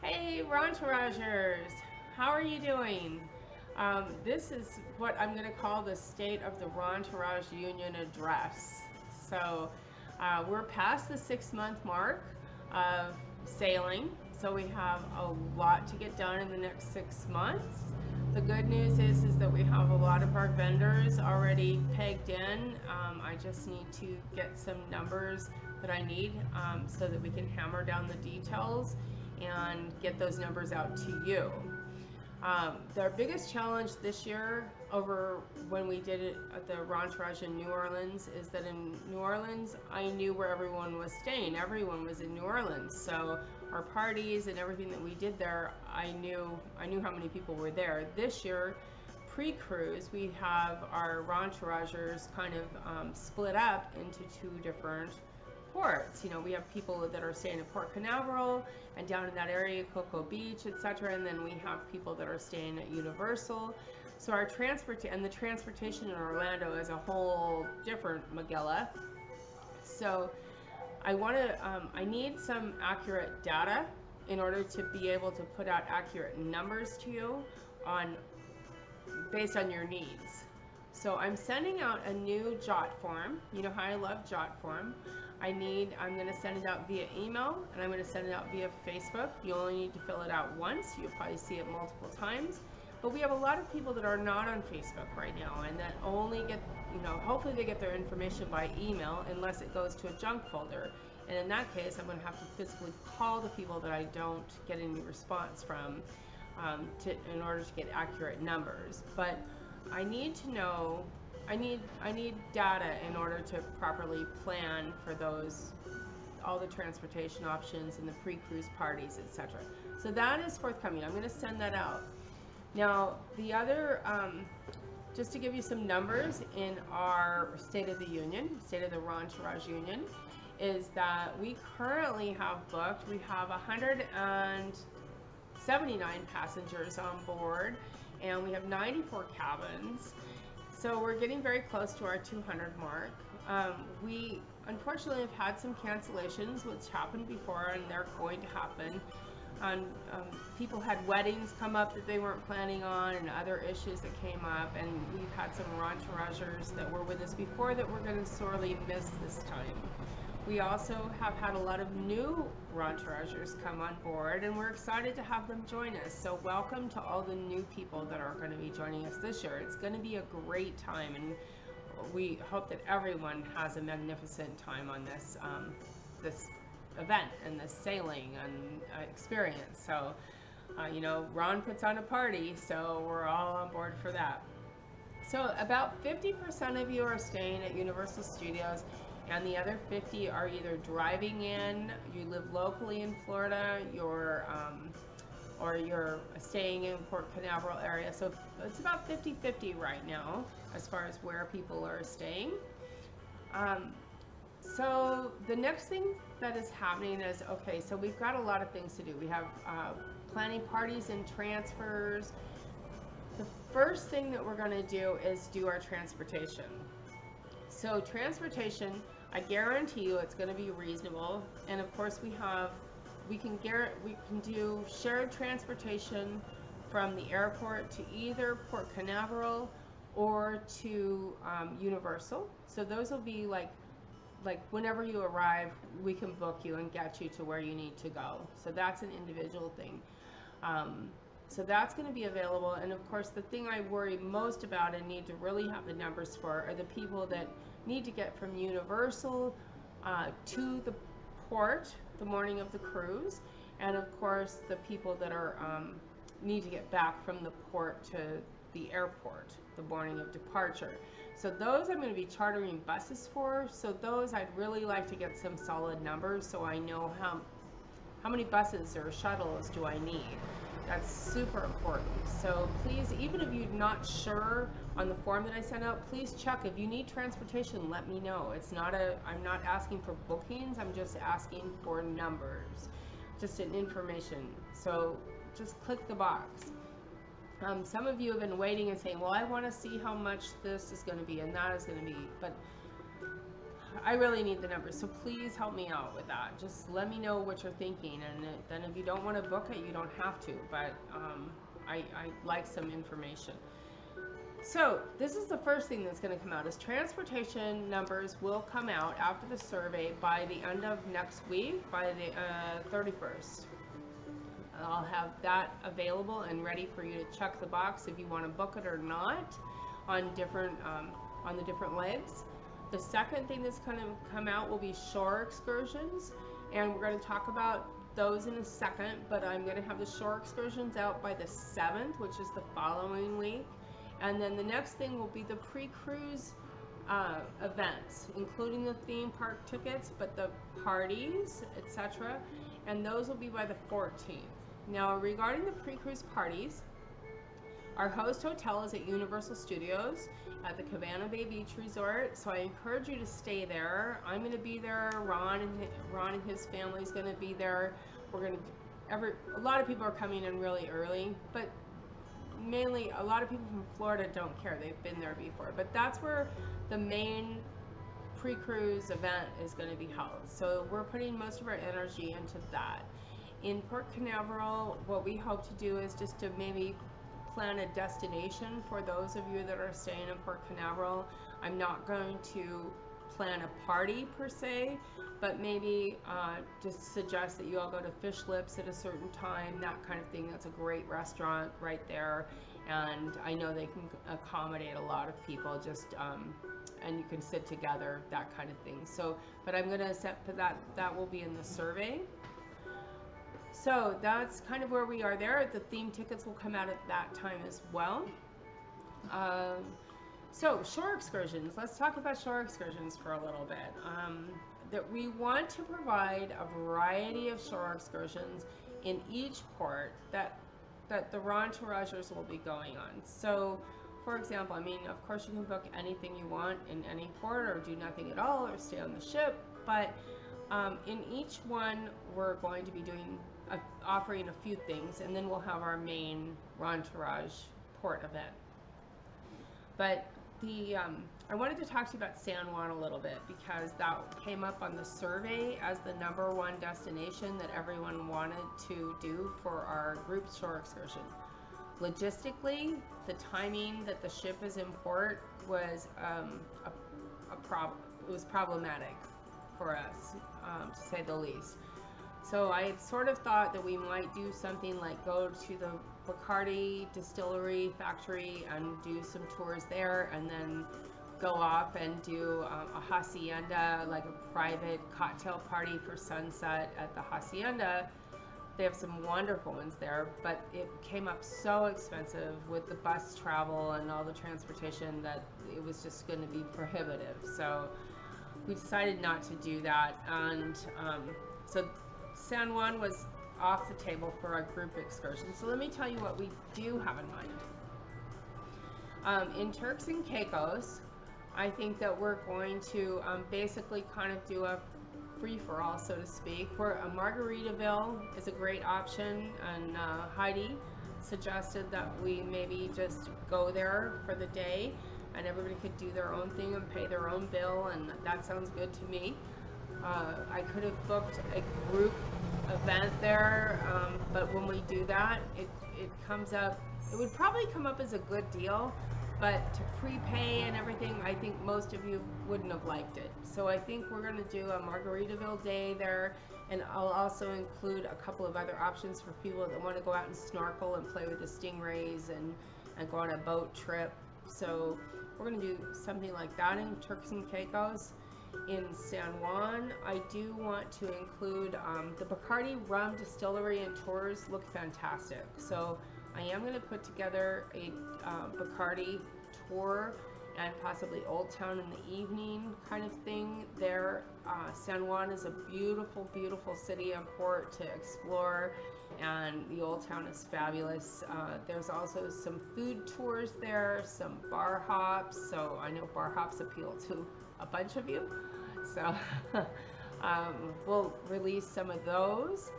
Hey, Rontouragers, how are you doing? This is what I'm going to call the State of the Rontourage Union Address. So we're past the 6 month mark of sailing, so we have a lot to get done in the next 6 months. The good news is that we have a lot of our vendors already pegged in. I just need to get some numbers that I need so that we can hammer down the details and get those numbers out to you. Their biggest challenge this year over when we did it at the Rontourage in New Orleans is that in New Orleans, I knew where everyone was staying. Everyone was in New Orleans. So our parties and everything that we did there, I knew how many people were there. This year, pre-cruise, we have our Rontouragers kind of split up into two different ports. You know, we have people that are staying at Port Canaveral and down in that area, Cocoa Beach, etc. And then we have people that are staying at Universal. So our the transportation in Orlando is a whole different Magilla. So I need some accurate data in order to be able to put out accurate numbers to you based on your needs. So I'm sending out a new jot form. You know how I love jot form. I'm going to send it out via email, and I'm going to send it out via Facebook. You only need to fill it out once. You'll probably see it multiple times. But we have a lot of people that are not on Facebook right now, and that only get, hopefully they get their information by email unless it goes to a junk folder. And in that case, I'm going to have to physically call the people that I don't get any response from in order to get accurate numbers. But I need to know, I need data in order to properly plan for all the transportation options and the pre-cruise parties, etc. So that is forthcoming. I'm going to send that out. Now, the other, just to give you some numbers in our State of the Union, State of the Rontourage Union, is that we currently have booked, we have 179 passengers on board, and we have 94 cabins. So we're getting very close to our 200 mark. We unfortunately have had some cancellations, which happened before, and they're going to happen. People had weddings come up that they weren't planning on, and other issues that came up, and we've had some Rontouragers that were with us before that we're going to sorely miss this time. We also have had a lot of new Rontouragers come on board, and we're excited to have them join us. So welcome to all the new people that are going to be joining us this year. It's going to be a great time, and we hope that everyone has a magnificent time on this event and this sailing and experience. So, Ron puts on a party, so we're all on board for that. So about 50% of you are staying at Universal Studios, and the other 50 are either driving in, you live locally in Florida, or you're staying in Port Canaveral area. So it's about 50-50 right now as far as where people are staying. So the next thing that is happening is, okay, so we've got a lot of things to do. We have planning parties and transfers. The first thing that we're going to do is do our transportation. So transportation, I guarantee you it's going to be reasonable. And of course we can do shared transportation from the airport to either Port Canaveral or to Universal. So those will be like whenever you arrive, we can book you and get you to where you need to go. So that's an individual thing. So that's going to be available. And of course, the thing I worry most about and need to really have the numbers for are the people that need to get from Universal to the port the morning of the cruise. And of course, the people that are need to get back from the port to the airport the morning of departure. So those I'm going to be chartering buses for. So those I'd really like to get some solid numbers so I know how many buses or shuttles do I need. That's super important. So please, even if you're not sure on the form that I sent out, please check. If you need transportation, let me know. I'm not asking for bookings, I'm just asking for numbers, just an information. So just click the box. Some of you have been waiting and saying, well, I want to see how much this is going to be and that is going to be, but I really need the numbers, so please help me out with that. Just let me know what you're thinking, and then if you don't want to book it, you don't have to, but I like some information. So this is the first thing that's going to come out, is transportation numbers will come out after the survey by the end of next week, by the 31st. I'll have that available and ready for you to check the box if you want to book it or not on different on the different legs. The second thing that's going to come out will be shore excursions, and we're going to talk about those in a second, but I'm going to have the shore excursions out by the 7th, which is the following week. And then the next thing will be the pre-cruise events, including the theme park tickets, but the parties, etc. And those will be by the 14th. Now, regarding the pre-cruise parties, our host hotel is at Universal Studios at the Cabana Bay Beach Resort, so I encourage you to stay there. I'm going to be there. Ron and his family is going to be there. We're going to a lot of people are coming in really early, but mainly a lot of people from Florida don't care. They've been there before, but that's where the main pre-cruise event is going to be held. So we're putting most of our energy into that. In Port Canaveral, what we hope to do is just to maybe plan a destination for those of you that are staying in Port Canaveral. I'm not going to plan a party per se, but maybe just suggest that you all go to Fish Lips at a certain time, that kind of thing. That's a great restaurant right there, and I know they can accommodate a lot of people, just and you can sit together, that kind of thing. So, but I'm going to set for that. That will be in the survey. So that's kind of where we are there. The theme tickets will come out at that time as well. So shore excursions. Let's talk about shore excursions for a little bit. That we want to provide a variety of shore excursions in each port that the Rontouragers will be going on. So, for example, I mean, of course you can book anything you want in any port, or do nothing at all, or stay on the ship. But in each one, we're going to be doing offering a few things, and then we'll have our main Rontourage port event. But I wanted to talk to you about San Juan a little bit, because that came up on the survey as the #1 destination that everyone wanted to do for our group shore excursion. Logistically, the timing that the ship is in port was it was problematic for us, to say the least. So I sort of thought that we might do something like go to the Bacardi distillery factory and do some tours there, and then go off and do a hacienda, like a private cocktail party for sunset at the hacienda. They have some wonderful ones there, but it came up so expensive with the bus travel and all the transportation that it was just going to be prohibitive. So we decided not to do that, and so San Juan was off the table for our group excursion. So let me tell you what we do have in mind. In Turks and Caicos, I think that we're going to basically kind of do a free-for-all, so to speak, where a Margaritaville is a great option, and Heidi suggested that we maybe just go there for the day, and everybody could do their own thing and pay their own bill, and that sounds good to me. I could have booked a group event there, but when we do that, it comes up, it would probably come up as a good deal, but to prepay and everything, I think most of you wouldn't have liked it. So I think we're going to do a Margaritaville day there, and I'll also include a couple of other options for people that want to go out and snorkel and play with the stingrays and go on a boat trip. So we're going to do something like that in Turks and Caicos. In San Juan, I do want to include the Bacardi rum distillery and tours look fantastic. So I am going to put together a Bacardi tour and possibly Old Town in the evening kind of thing there. San Juan is a beautiful, beautiful city and port to explore, and the Old Town is fabulous. There's also some food tours there, some bar hops, so I know bar hops appeal to a bunch of you, so we'll release some of those.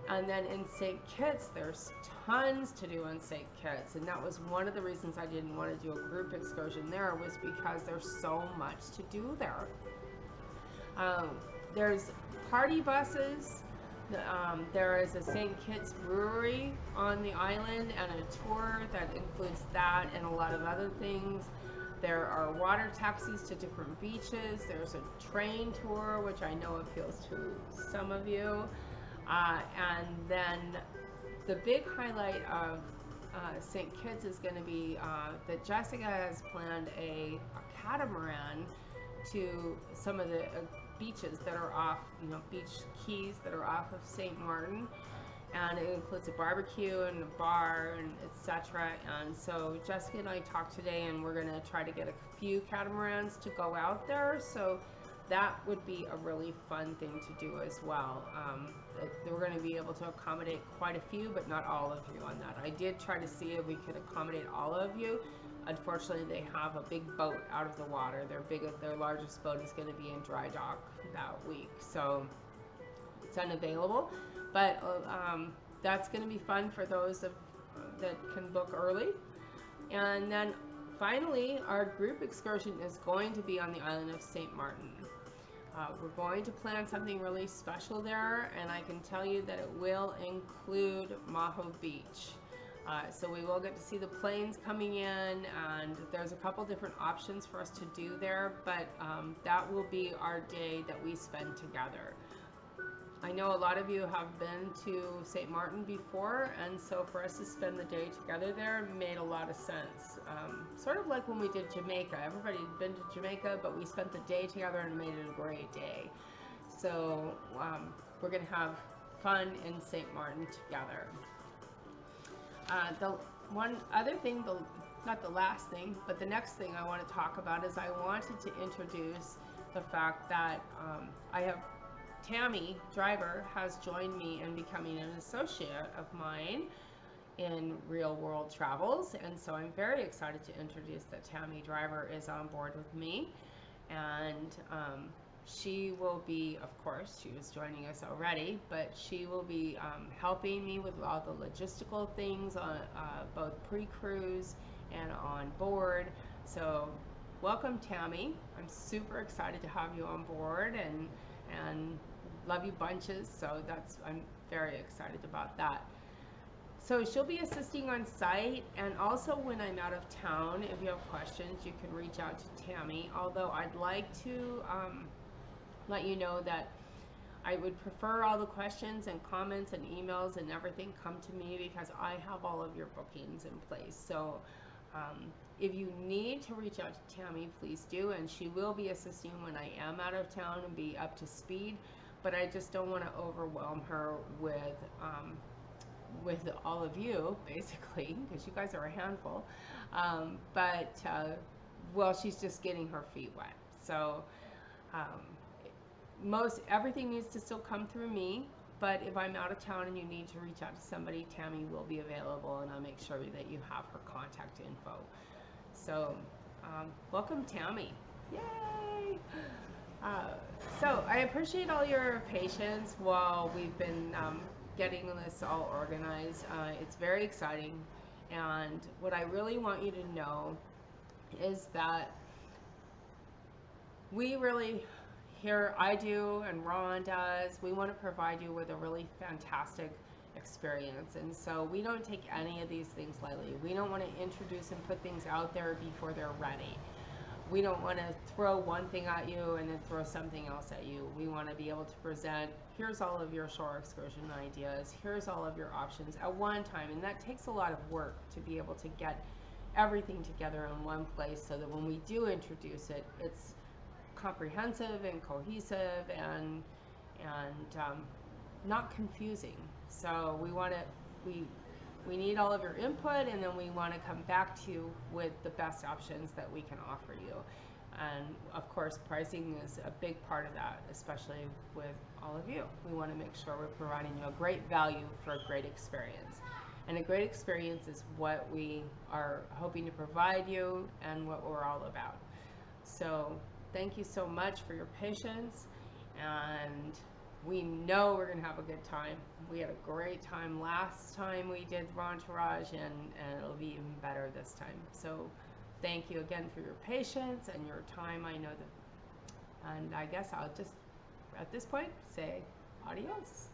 And then in St. Kitts, there's tons to do in St. Kitts, and that was one of the reasons I didn't want to do a group excursion there, was because there's so much to do there. Um, there's party buses. There is a St. Kitts brewery on the island and a tour that includes that and a lot of other things. There are water taxis to different beaches. There's a train tour, which I know appeals to some of you. And then the big highlight of St. Kitts is going to be that Jessica has planned a catamaran to some of the beaches that are off, beach keys that are off of St. Martin, and it includes a barbecue and a bar and etc. And so Jessica and I talked today, and we're going to try to get a few catamarans to go out there. So that would be a really fun thing to do as well. We're going to be able to accommodate quite a few, but not all of you on that. I did try to see if we could accommodate all of you. Unfortunately, they have a big boat out of the water. Their largest boat is going to be in dry dock that week, so it's unavailable. But that's going to be fun for those that can book early. And then finally, our group excursion is going to be on the island of St. Martin. We're going to plan something really special there, and I can tell you that it will include Maho Beach. So we will get to see the planes coming in, and there's a couple different options for us to do there, but that will be our day that we spend together. I know a lot of you have been to St. Martin before, and so for us to spend the day together there made a lot of sense. Sort of like when we did Jamaica. Everybody had been to Jamaica, but we spent the day together and made it a great day. So we're going to have fun in St. Martin together. The one other thing, not the last thing, but the next thing I want to talk about is I wanted to introduce the fact that Tammy Driver has joined me in becoming an associate of mine in Real World Travels, and so I'm very excited to introduce that Tammy Driver is on board with me, and she will be, of course, she was joining us already, but she will be helping me with all the logistical things on both pre-cruise and on board. So welcome, Tammy. I'm super excited to have you on board, and love you bunches. So I'm very excited about that. So she'll be assisting on site, and also when I'm out of town, if you have questions, you can reach out to Tammy. Although I'd like to let you know that I would prefer all the questions and comments and emails and everything come to me, because I have all of your bookings in place. So if you need to reach out to Tammy, please do, and she will be assisting when I am out of town and be up to speed. But I just don't want to overwhelm her with all of you, basically, because you guys are a handful. Well, she's just getting her feet wet. So everything needs to still come through me, but if I'm out of town and you need to reach out to somebody, Tammy will be available, and I'll make sure that you have her contact info. So welcome, Tammy. Yay! So I appreciate all your patience while we've been getting this all organized. It's very exciting, and what I really want you to know is that we really, here I do and Ron does, we want to provide you with a really fantastic experience, and so we don't take any of these things lightly. We don't want to introduce and put things out there before they're ready. We don't want to throw one thing at you and then throw something else at you. We want to be able to present, here's all of your shore excursion ideas, here's all of your options at one time, and that takes a lot of work to be able to get everything together in one place, so that when we do introduce it, it's comprehensive and cohesive and not confusing. So we need all of your input, and then we want to come back to you with the best options that we can offer you. And of course, pricing is a big part of that, especially with all of you. We want to make sure we're providing you a great value for a great experience. And a great experience is what we are hoping to provide you and what we're all about. So thank you so much for your patience, and we know we're going to have a good time. We had a great time last time we did Rontourage, and it'll be even better this time. So thank you again for your patience and your time. I know that, and I guess I'll just at this point say adios.